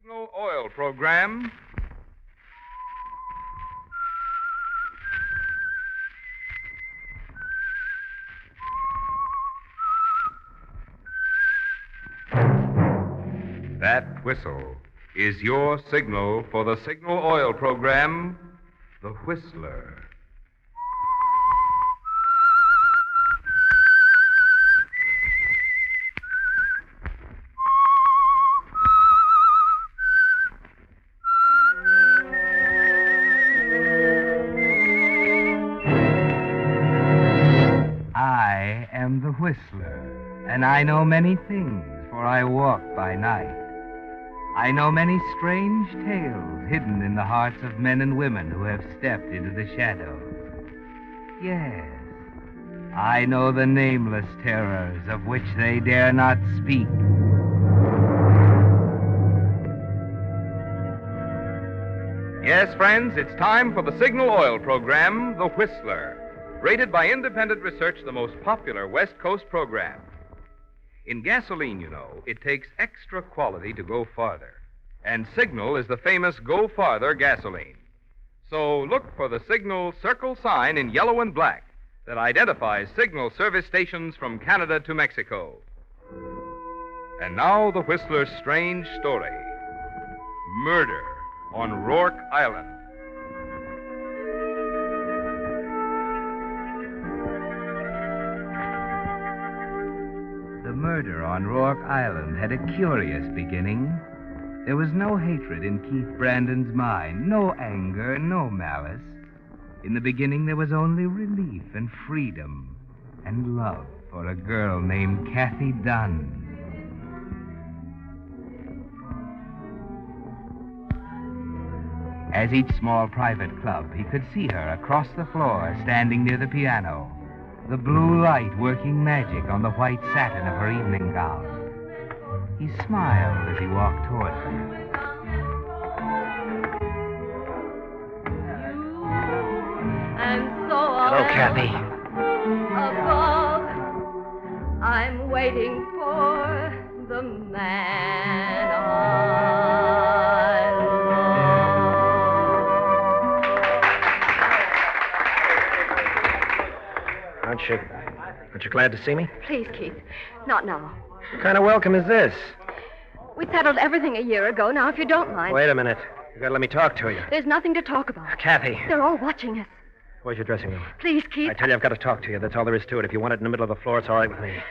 Signal Oil Program. That whistle is your signal for the Signal Oil Program, The Whistler. I am the Whistler, and I know many things, for I walk by night. I know many strange tales hidden in the hearts of men and women who have stepped into the shadows. Yes, I know the nameless terrors of which they dare not speak. Yes, friends, it's time for the Signal Oil Program, The Whistler. Rated by independent research, the most popular West Coast program. In gasoline, you know, it takes extra quality to go farther. And Signal is the famous Go Farther gasoline. So look for the Signal circle sign in yellow and black that identifies Signal service stations from Canada to Mexico. And now the Whistler's strange story. Murder on Rourke Island. The murder on Rourke Island had a curious beginning. There was no hatred in Keith Brandon's mind, no anger, no malice. In the beginning, there was only relief and freedom and love for a girl named Cathy Dunn. As each small private club, he could see her across the floor, standing near the piano, the blue light working magic on the white satin of her evening gown. He smiled as he walked toward her. And so Hello, Cathy. above, I'm waiting for the man I love. Aren't you glad to see me? Please, Keith, not now. What kind of welcome is this? We settled everything a year ago. Now, if you don't mind. Wait a minute. You gotta let me talk to you. There's nothing to talk about. Kathy. They're all watching us. Where's your dressing room? Please, Keith. I tell you, I've got to talk to you. That's all there is to it. If you want it in the middle of the floor, it's all right with me.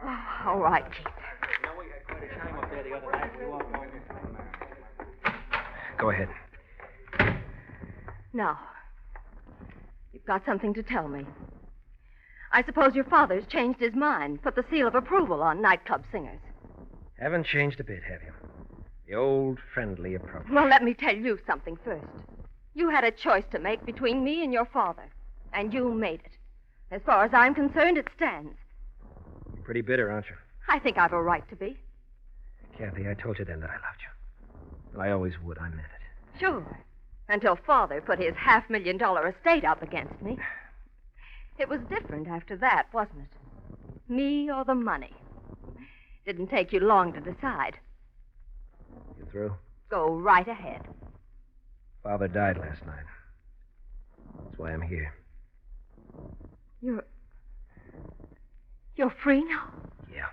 Oh, all right, Keith. Go ahead. Now, you've got something to tell me. I suppose your father's changed his mind, put the seal of approval on nightclub singers. Haven't changed a bit, have you? The old friendly approach. Well, let me tell you something first. You had a choice to make between me and your father, and you made it. As far as I'm concerned, it stands. You're pretty bitter, aren't you? I think I've a right to be. Kathy, I told you then that I loved you. And I always would. I meant it. Sure. Until Father put his $500,000 estate up against me. It was different after that, wasn't it? Me or the money. Didn't take you long to decide. You through? Go right ahead. Father died last night. That's why I'm here. You're free now? Yeah.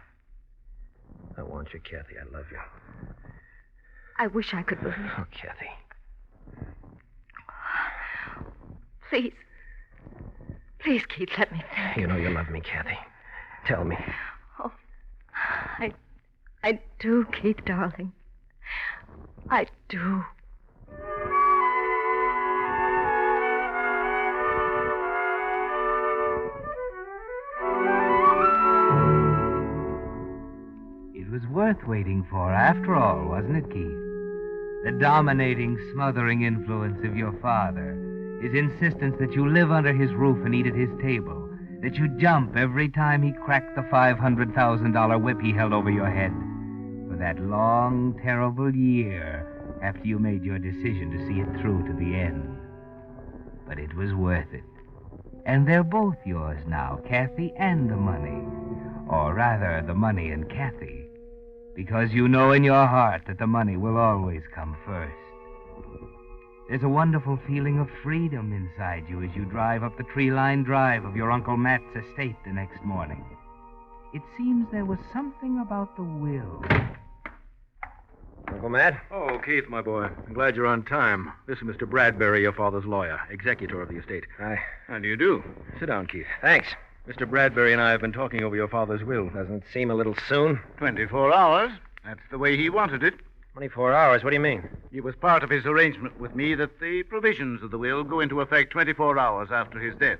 I want you, Kathy. I love you. I wish I could believe. Oh, Kathy. Please. Please, Keith, let me think. You know you love me, Kathy. Tell me. Oh, I do, Keith, darling. I do. It was worth waiting for, after all, wasn't it, Keith? The dominating, smothering influence of your father, his insistence that you live under his roof and eat at his table, that you jump every time he cracked the $500,000 whip he held over your head, for that long, terrible year after you made your decision to see it through to the end. But it was worth it. And they're both yours now, Cathy and the money. Or rather, the money and Cathy. Because you know in your heart that the money will always come first. There's a wonderful feeling of freedom inside you as you drive up the tree-lined drive of your Uncle Matt's estate the next morning. It seems there was something about the will. Uncle Matt? Oh, Keith, my boy. I'm glad you're on time. This is Mr. Bradbury, your father's lawyer, executor of the estate. Hi. How do you do? Sit down, Keith. Thanks. Mr. Bradbury and I have been talking over your father's will. Doesn't it seem a little soon? 24 hours. That's the way he wanted it. 24 hours? What do you mean? It was part of his arrangement with me that the provisions of the will go into effect 24 hours after his death.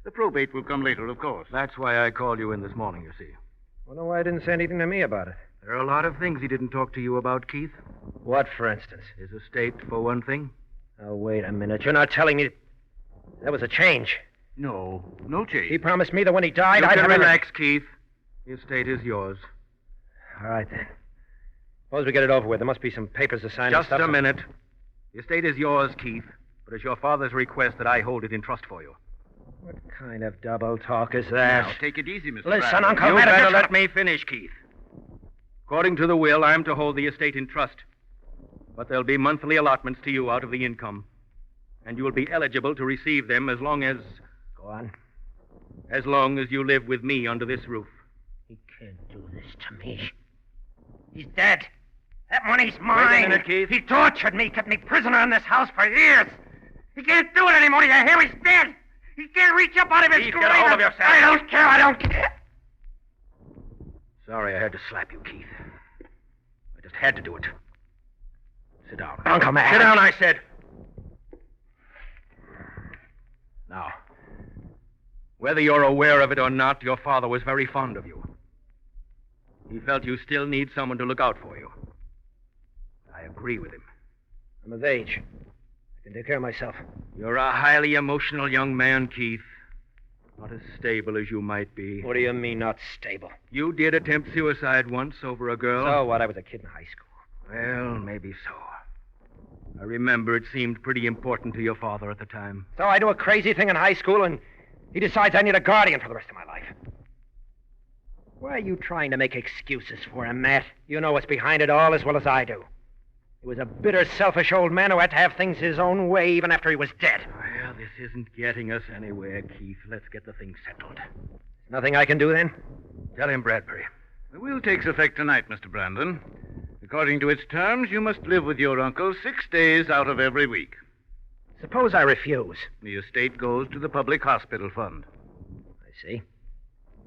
The probate will come later, of course. That's why I called you in this morning, you see. Wonder why he didn't say anything to me about it. There are a lot of things he didn't talk to you about, Keith. What, for instance? His estate, for one thing. Oh, wait a minute. You're not telling me... There was a change. No change. He promised me that when he died, You I'd can have... relax, Keith. The estate is yours. All right, then. Suppose we get it over with. There must be some papers to sign and Just stuff. a minute. The estate is yours, Keith, but it's your father's request that I hold it in trust for you. What kind of double talk is that? Now, take it easy, Mr. Listen, Bradbury. Uncle You Matt, better just- let me finish, Keith. According to the will, I'm to hold the estate in trust. But there'll be monthly allotments to you out of the income. And you will be eligible to receive them as long as... Go on. as long as you live with me under this roof. He can't do this to me. He's dead. That money's Wait mine. a minute, Keith. He tortured me, kept me prisoner in this house for years. He can't do it anymore. You hear? He's dead. He can't reach up out of his Keith, grave. get a hold of yourself. I don't care. I don't care. Sorry I had to slap you, Keith. I just had to do it. Sit down. Uncle Matt. Sit down, I said. Now, whether you're aware of it or not, your father was very fond of you. He felt you still need someone to look out for you. I agree with him. I'm of age. I can take care of myself. You're a highly emotional young man, Keith. Not as stable as you might be. What do you mean, not stable? You did attempt suicide once over a girl. So what? I was a kid in high school. Well, maybe so. I remember it seemed pretty important to your father at the time. So I do a crazy thing in high school, and he decides I need a guardian for the rest of my life. Why are you trying to make excuses for him, Matt? You know what's behind it all as well as I do. He was a bitter, selfish old man who had to have things his own way even after he was dead. Well, this isn't getting us anywhere, Keith. Let's get the thing settled. Nothing I can do then? Tell him, Bradbury. The will takes effect tonight, Mr. Brandon. According to its terms, you must live with your uncle 6 days out of every week. Suppose I refuse. The estate goes to the public hospital fund. I see.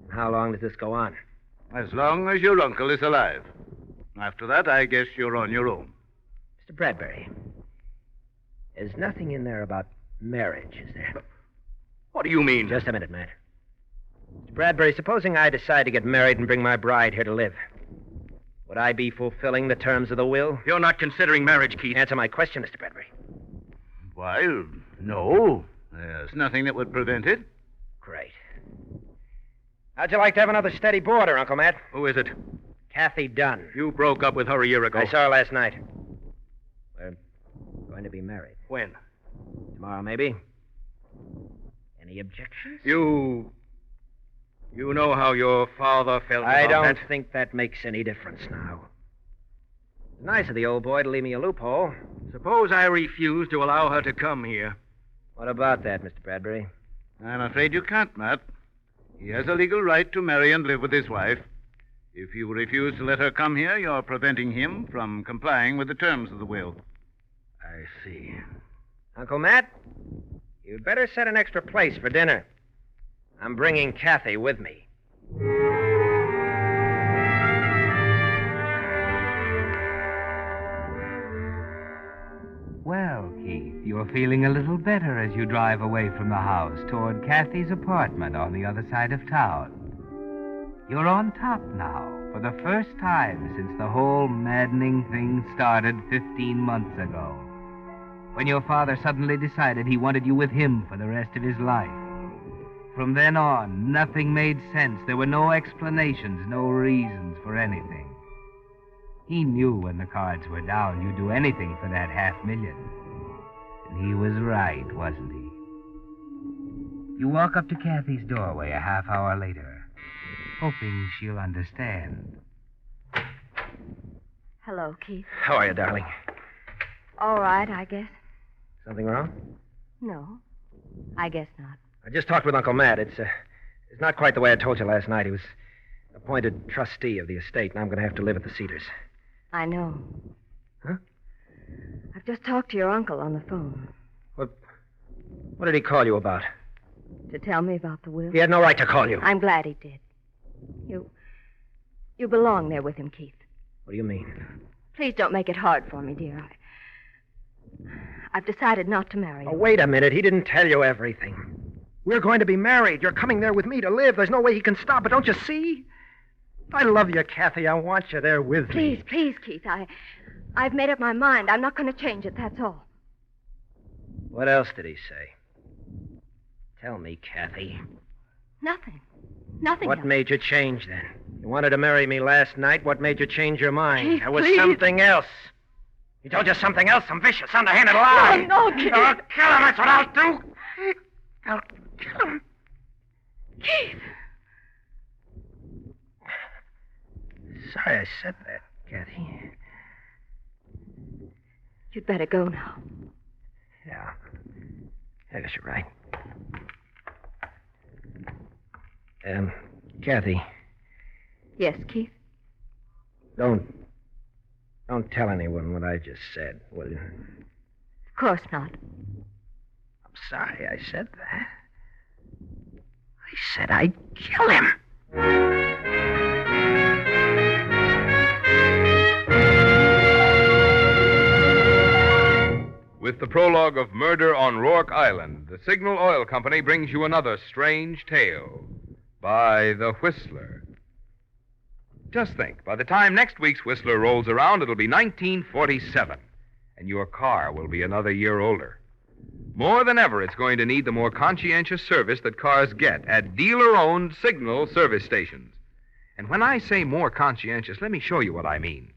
How long does this go on? As long as your uncle is alive. After that, I guess you're on your own. Mr. Bradbury, there's nothing in there about marriage, is there? What do you mean? Just a minute, Matt. Mr. Bradbury, supposing I decide to get married and bring my bride here to live, would I be fulfilling the terms of the will? You're not considering marriage, Keith. Answer my question, Mr. Bradbury. Why, no. There's nothing that would prevent it. Great. How'd you like to have another steady boarder, Uncle Matt? Who is it? Cathy Dunn. You broke up with her a year ago. I saw her last night. We're going to be married. When? Tomorrow, maybe. Any objections? You know how your father felt I about don't that? think that makes any difference now. It's nice of the old boy to leave me a loophole. Suppose I refuse to allow her to come here. What about that, Mr. Bradbury? I'm afraid you can't, Matt. He has a legal right to marry and live with his wife. If you refuse to let her come here, you're preventing him from complying with the terms of the will. I see. Uncle Matt, you'd better set an extra place for dinner. I'm bringing Cathy with me. Well, Keith, you're feeling a little better as you drive away from the house toward Cathy's apartment on the other side of town. You're on top now, for the first time since the whole maddening thing started 15 months ago, when your father suddenly decided he wanted you with him for the rest of his life. From then on, nothing made sense. There were no explanations, no reasons for anything. He knew when the cards were down you'd do anything for that $500,000. And he was right, wasn't he? You walk up to Cathy's doorway a half hour later, hoping she'll understand. Hello, Keith. How are you, darling? All right, I guess. Something wrong? No, I guess not. I just talked with Uncle Matt. It's not quite the way I told you last night. He was appointed trustee of the estate, and I'm going to have to live at the Cedars. I know. Huh? I've just talked to your uncle on the phone. What did he call you about? To tell me about the will? He had no right to call you. I'm glad he did. You belong there with him, Keith. What do you mean? Please don't make it hard for me, dear. I've decided not to marry you. Oh, wait a minute. He didn't tell you everything. We're going to be married. You're coming there with me to live. There's no way he can stop it. Don't you see? I love you, Cathy. I want you there with me. Please, Keith. I've made up my mind. I'm not going to change it, that's all. What else did he say? Tell me, Cathy. Nothing What else. made you change, then? You wanted to marry me last night. What made you change your mind? Keith, There was please. something else. He told you something else, some vicious, underhanded lie. No, Keith. I'll kill him, that's what I'll do. I'll kill him. Keith. Sorry I said that, Cathy. You'd better go now. Yeah. I guess you're right. Cathy, Yes, Keith? don't tell anyone what I just said, will you? Of course not. I'm sorry I said that. I said I'd kill him. With the prologue of Murder on Rourke Island, the Signal Oil Company brings you another strange tale by The Whistler. Just think, by the time next week's Whistler rolls around, it'll be 1947, and your car will be another year older. More than ever, it's going to need the more conscientious service that cars get at dealer-owned Signal service stations. And when I say more conscientious, let me show you what I mean.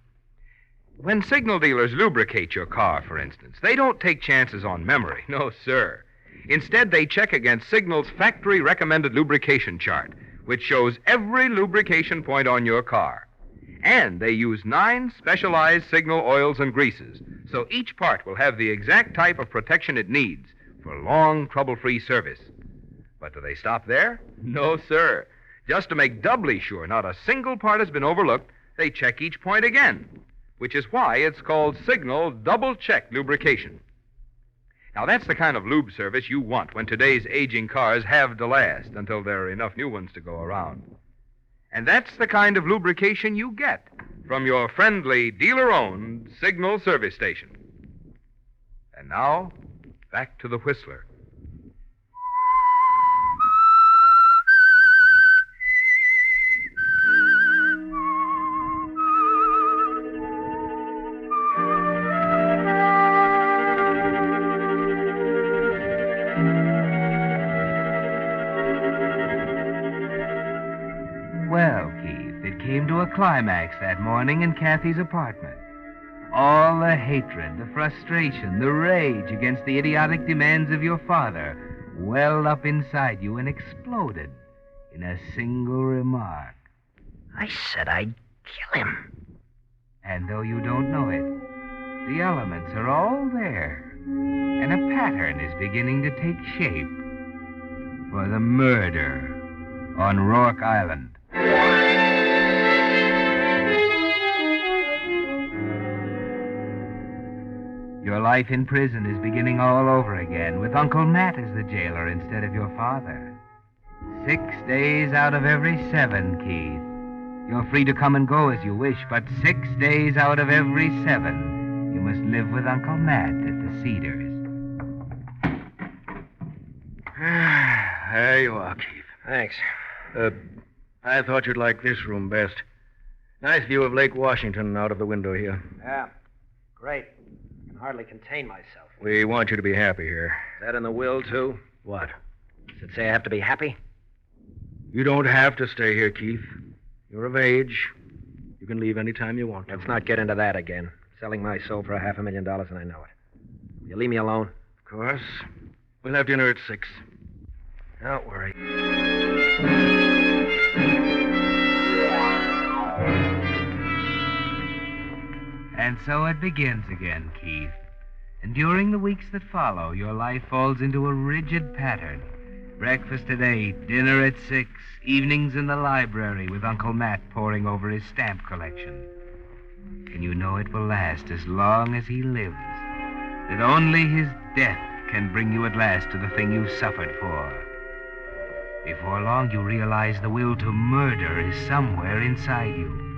When Signal dealers lubricate your car, for instance, they don't take chances on memory. No, sir. Instead, they check against Signal's factory-recommended lubrication chart, which shows every lubrication point on your car. And they use 9 specialized Signal oils and greases, so each part will have the exact type of protection it needs for long, trouble-free service. But do they stop there? No, sir. Just to make doubly sure not a single part has been overlooked, they check each point again, which is why it's called Signal Double-Check Lubrication. Now, that's the kind of lube service you want when today's aging cars have to last until there are enough new ones to go around. And that's the kind of lubrication you get from your friendly, dealer-owned Signal service station. And now, back to the Whistler. Well, Keith, it came to a climax that morning in Cathy's apartment. All the hatred, the frustration, the rage against the idiotic demands of your father welled up inside you and exploded in a single remark. I said I'd kill him. And though you don't know it, the elements are all there, and a pattern is beginning to take shape for the murder on Rourke Island. Your life in prison is beginning all over again, with Uncle Matt as the jailer instead of your father. 6 days out of every 7, Keith. You're free to come and go as you wish, but 6 days out of every 7, you must live with Uncle Matt at the Cedars. There you are, Keith. Thanks. I thought you'd like this room best. Nice view of Lake Washington out of the window here. Yeah. Great. I can hardly contain myself. We want you to be happy here. Is that in the will, too? What? Does it say I have to be happy? You don't have to stay here, Keith. You're of age. You can leave any time you want to. Let's not get into that again. Selling my soul for $500,000, and I know it. Will you leave me alone? Of course. We'll have dinner at 6. Don't worry. And so it begins again, Keith. And during the weeks that follow, your life falls into a rigid pattern. Breakfast at 8, dinner at 6, evenings in the library with Uncle Matt poring over his stamp collection. And you know it will last as long as he lives. That only his death can bring you at last to the thing you suffered for. Before long, you realize the will to murder is somewhere inside you.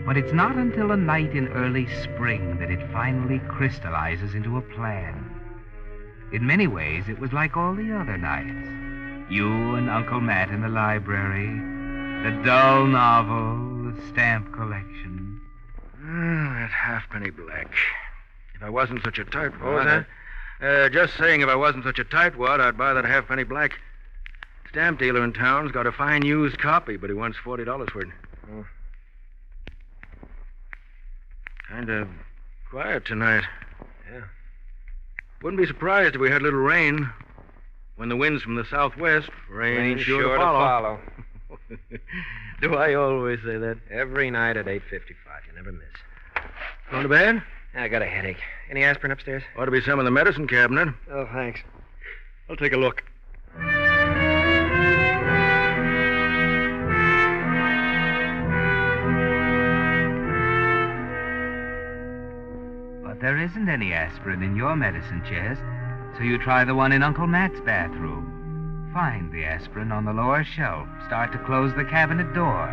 But it's not until a night in early spring that it finally crystallizes into a plan. In many ways, it was like all the other nights. You and Uncle Matt in the library, the dull novel, the stamp collection. That halfpenny black. If I wasn't such a tightwad... What was that? Just saying, if I wasn't such a tightwad, I'd buy that halfpenny black. Stamp dealer in town's got a fine used copy, but he wants $40 for it. Oh. Kind of quiet tonight. Yeah. Wouldn't be surprised if we had a little rain. When the wind's from the southwest, rain sure to follow. Do I always say that? Every night at 8:55. You never miss. Going to bed? I got a headache. Any aspirin upstairs? Ought to be some in the medicine cabinet. Oh, thanks. I'll take a look. But there isn't any aspirin in your medicine chest, so you try the one in Uncle Matt's bathroom. Find the aspirin on the lower shelf. Start to close the cabinet door.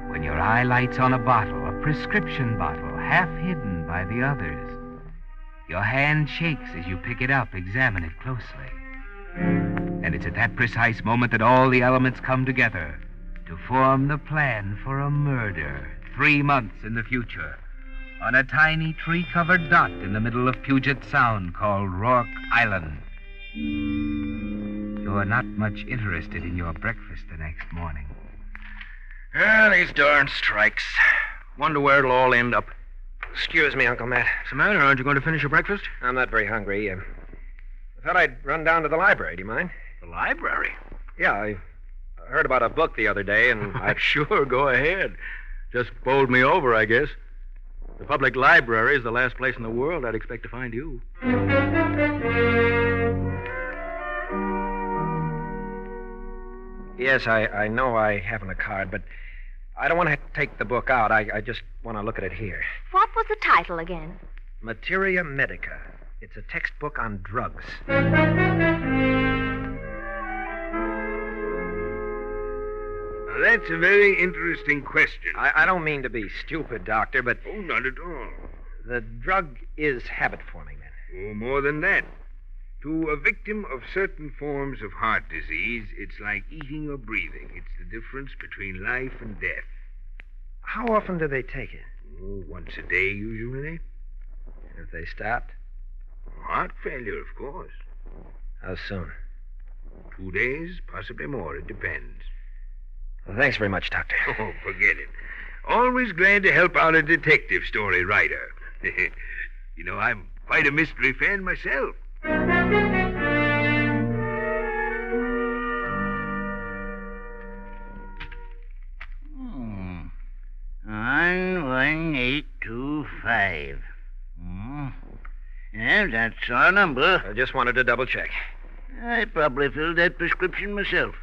When your eye lights on a bottle, a prescription bottle, half hidden by the others, your hand shakes as you pick it up, examine it closely. And it's at that precise moment that all the elements come together to form the plan for a murder 3 months in the future on a tiny tree-covered dot in the middle of Puget Sound called Rourke Island. You're not much interested in your breakfast the next morning. These darn strikes. Wonder where it'll all end up. Excuse me, Uncle Matt. What's the matter? Aren't you going to finish your breakfast? I'm not very hungry. I thought I'd run down to the library. Do you mind? The library? Yeah, I heard about a book the other day, and Sure, go ahead. Just bowled me over, I guess. The public library is the last place in the world I'd expect to find you. Yes, I know I haven't a card, but I don't want to take the book out. I just want to look at it here. What was the title again? Materia Medica. It's a textbook on drugs. That's a very interesting question. I don't mean to be stupid, Doctor, but... Oh, not at all. The drug is habit-forming, then. Oh, more than that. To a victim of certain forms of heart disease, it's like eating or breathing. It's the difference between life and death. How often do they take it? Oh, once a day, usually. If they stopped? Heart failure, of course. How soon? 2 days, possibly more. It depends. Well, thanks very much, Doctor. Oh, forget it. Always glad to help out a detective story writer. You know, I'm quite a mystery fan myself. Hmm. 91825. Yeah, that's our number. I just wanted to double-check. I probably filled that prescription myself.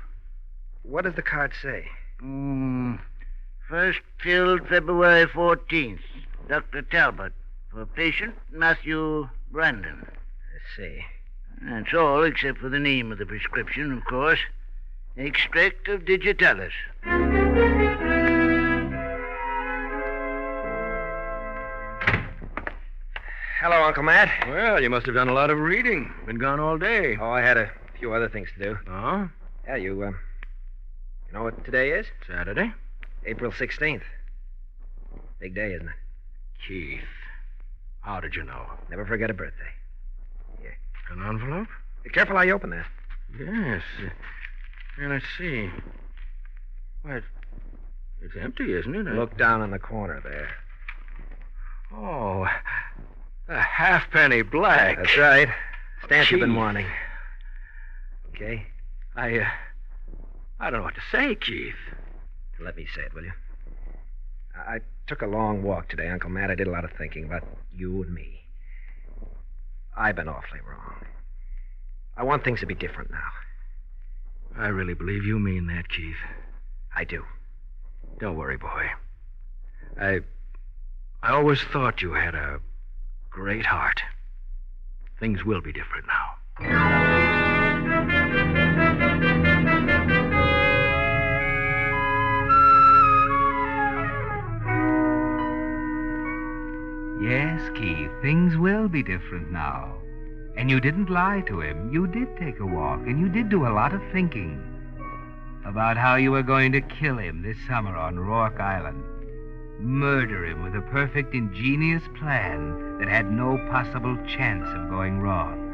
What does the card say? First filled February 14th. Dr. Talbot. For patient Matthew Brandon. I see. That's all except for the name of the prescription, of course. Extract of digitalis. Hello, Uncle Matt. Well, you must have done a lot of reading. Been gone all day. Oh, I had a few other things to do. Oh? Yeah, you know what today is? Saturday? April 16th. Big day, isn't it? Keith, how did you know? Never forget a birthday. Here. An envelope? Be careful how you open that. Yes. Here, let's see. Why, it's empty, isn't it? Look down in the corner there. Oh, a halfpenny black. That's right. Stamp you've been Keith. wanting. Okay? I don't know what to say, Keith. Let me say it, will you? I took a long walk today, Uncle Matt. I did a lot of thinking about you and me. I've been awfully wrong. I want things to be different now. I really believe you mean that, Keith. I do. Don't worry, boy. I always thought you had a great heart. Things will be different now. Yes, Keith, things will be different now. And you didn't lie to him. You did take a walk, and you did do a lot of thinking about how you were going to kill him this summer on Rourke Island. Murder him with a perfect, ingenious plan that had no possible chance of going wrong.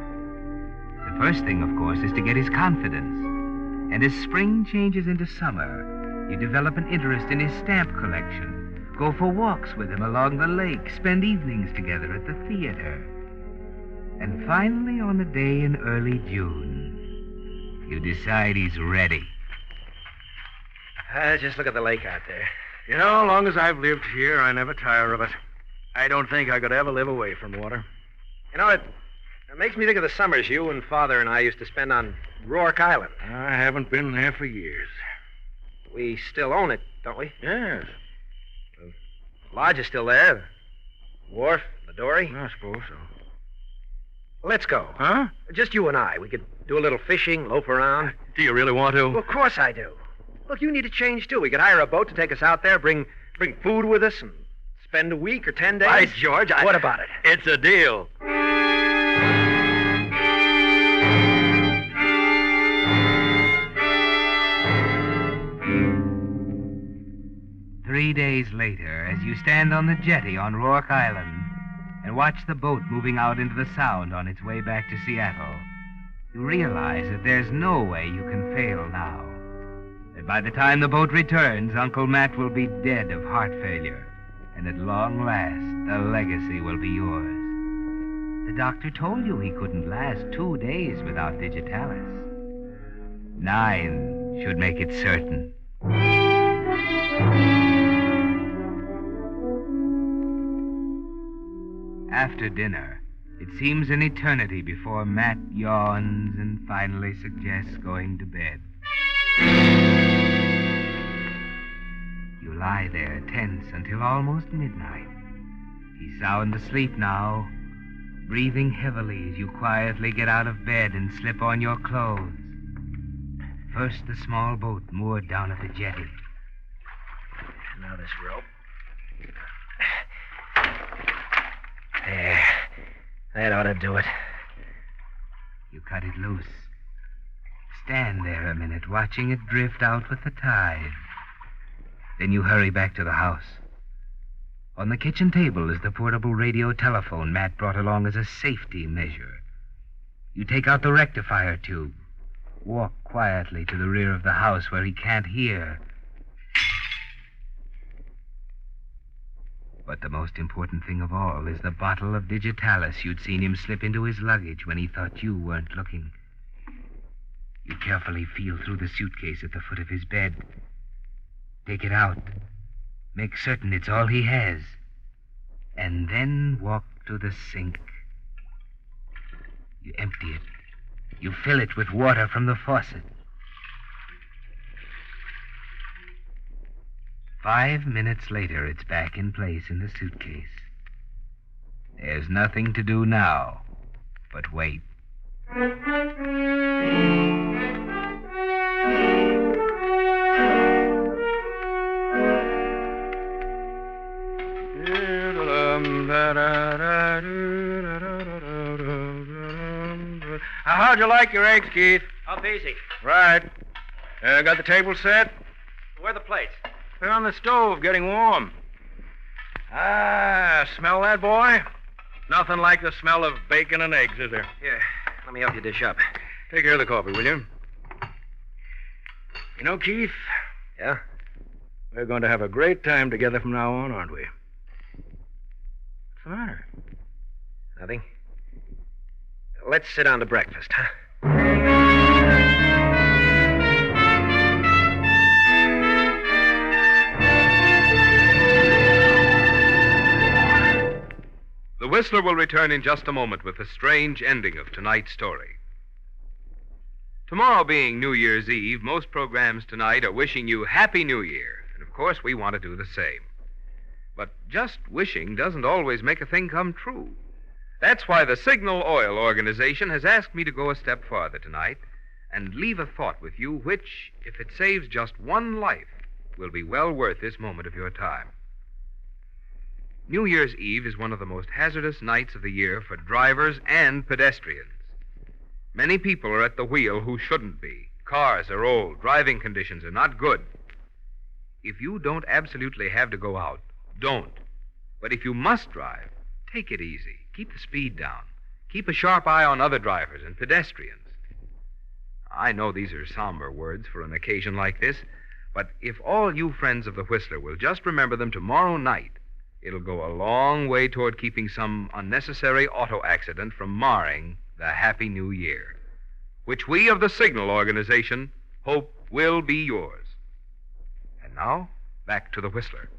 The first thing, of course, is to get his confidence. And as spring changes into summer, you develop an interest in his stamp collection. Go for walks with him along the lake, spend evenings together at the theater. And finally, on a day in early June, you decide he's ready. Just look at the lake out there. You know, as long as I've lived here, I never tire of it. I don't think I could ever live away from water. You know, it makes me think of the summers you and Father and I used to spend on Rourke Island. I haven't been there for years. We still own it, don't we? Yes. The lodge is still there. The wharf, the dory. I suppose so. Let's go. Huh? Just you and I. We could do a little fishing, loaf around. Do you really want to? Well, of course I do. Look, you need a change, too. We could hire a boat to take us out there, bring food with us, and spend a week or 10 days. By George, What about it? It's a deal. 3 days later, as you stand on the jetty on Rourke Island and watch the boat moving out into the Sound on its way back to Seattle, you realize that there's no way you can fail now. That by the time the boat returns, Uncle Matt will be dead of heart failure, and at long last, the legacy will be yours. The doctor told you he couldn't last 2 days without digitalis. 9 should make it certain. After dinner, it seems an eternity before Matt yawns and finally suggests going to bed. You lie there tense until almost midnight. He's sound asleep now, breathing heavily as you quietly get out of bed and slip on your clothes. First, the small boat moored down at the jetty. Now this rope. There. That ought to do it. You cut it loose. Stand there a minute, watching it drift out with the tide. Then you hurry back to the house. On the kitchen table is the portable radio telephone Matt brought along as a safety measure. You take out the rectifier tube. Walk quietly to the rear of the house where he can't hear. But the most important thing of all is the bottle of digitalis you'd seen him slip into his luggage when he thought you weren't looking. You carefully feel through the suitcase at the foot of his bed. Take it out. Make certain it's all he has. And then walk to the sink. You empty it. You fill it with water from the faucet. 5 minutes later, it's back in place in the suitcase. There's nothing to do now but wait. How'd you like your eggs, Keith? Up easy. Right. Got the table set? Where are the plates? They're on the stove, getting warm. Ah, smell that, boy? Nothing like the smell of bacon and eggs, is there? Here, let me help you dish up. Take care of the coffee, will you? You know, Keith, Yeah? we're going to have a great time together from now on, aren't we? What's the matter? Nothing. Let's sit down to breakfast, huh? Whistler will return in just a moment with the strange ending of tonight's story. Tomorrow being New Year's Eve, most programs tonight are wishing you Happy New Year. And of course, we want to do the same. But just wishing doesn't always make a thing come true. That's why the Signal Oil Organization has asked me to go a step farther tonight and leave a thought with you which, if it saves just one life, will be well worth this moment of your time. New Year's Eve is one of the most hazardous nights of the year for drivers and pedestrians. Many people are at the wheel who shouldn't be. Cars are old. Driving conditions are not good. If you don't absolutely have to go out, don't. But if you must drive, take it easy. Keep the speed down. Keep a sharp eye on other drivers and pedestrians. I know these are somber words for an occasion like this, but if all you friends of the Whistler will just remember them tomorrow night, it'll go a long way toward keeping some unnecessary auto accident from marring the Happy New Year, which we of the Signal Organization hope will be yours. And now, back to the Whistler.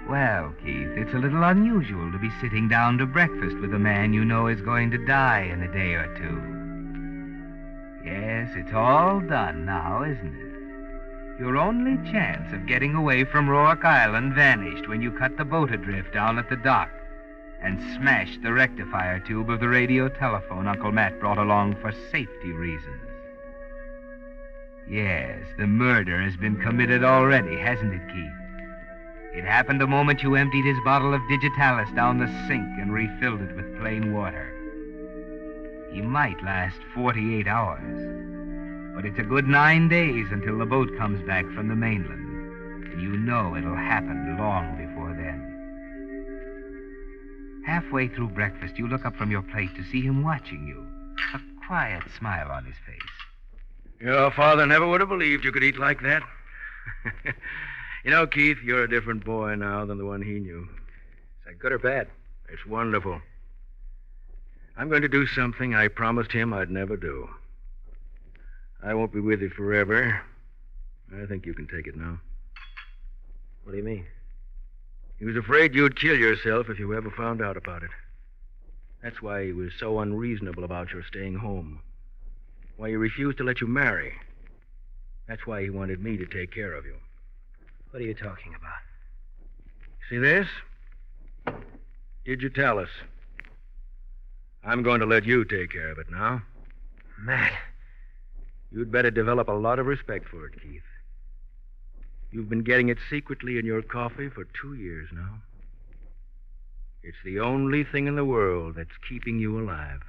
Well, Keith, it's a little unusual to be sitting down to breakfast with a man you know is going to die in a day or two. Yes, it's all done now, isn't it? Your only chance of getting away from Rourke Island vanished when you cut the boat adrift down at the dock and smashed the rectifier tube of the radio telephone Uncle Matt brought along for safety reasons. Yes, the murder has been committed already, hasn't it, Keith? It happened the moment you emptied his bottle of digitalis down the sink and refilled it with plain water. He might last 48 hours. But it's a good 9 days until the boat comes back from the mainland. And you know it'll happen long before then. Halfway through breakfast, you look up from your plate to see him watching you, a quiet smile on his face. Your father never would have believed you could eat like that. You know, Keith, you're a different boy now than the one he knew. Is that good or bad? It's wonderful. I'm going to do something I promised him I'd never do. I won't be with you forever. I think you can take it now. What do you mean? He was afraid you'd kill yourself if you ever found out about it. That's why he was so unreasonable about your staying home. Why he refused to let you marry. That's why he wanted me to take care of you. What are you talking about? See this? Digitalis. I'm going to let you take care of it now. Matt. You'd better develop a lot of respect for it, Keith. You've been getting it secretly in your coffee for 2 years now. It's the only thing in the world that's keeping you alive.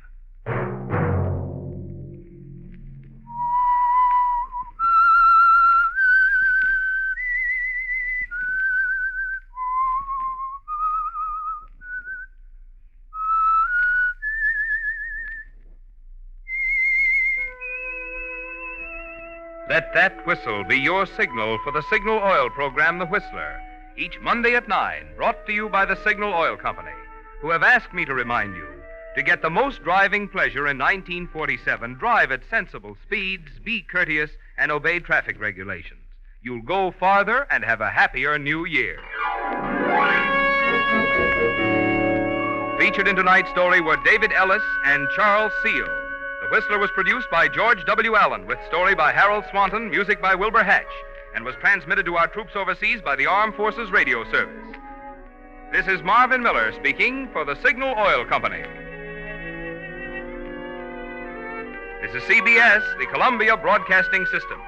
Let that whistle be your signal for the Signal Oil program, The Whistler, each Monday at 9, brought to you by the Signal Oil Company, who have asked me to remind you, to get the most driving pleasure in 1947, drive at sensible speeds, be courteous, and obey traffic regulations. You'll go farther and have a happier new year. Featured in tonight's story were David Ellis and Charles Seal. The Whistler was produced by George W. Allen, with story by Harold Swanton, music by Wilbur Hatch, and was transmitted to our troops overseas by the Armed Forces Radio Service. This is Marvin Miller speaking for the Signal Oil Company. This is CBS, the Columbia Broadcasting System.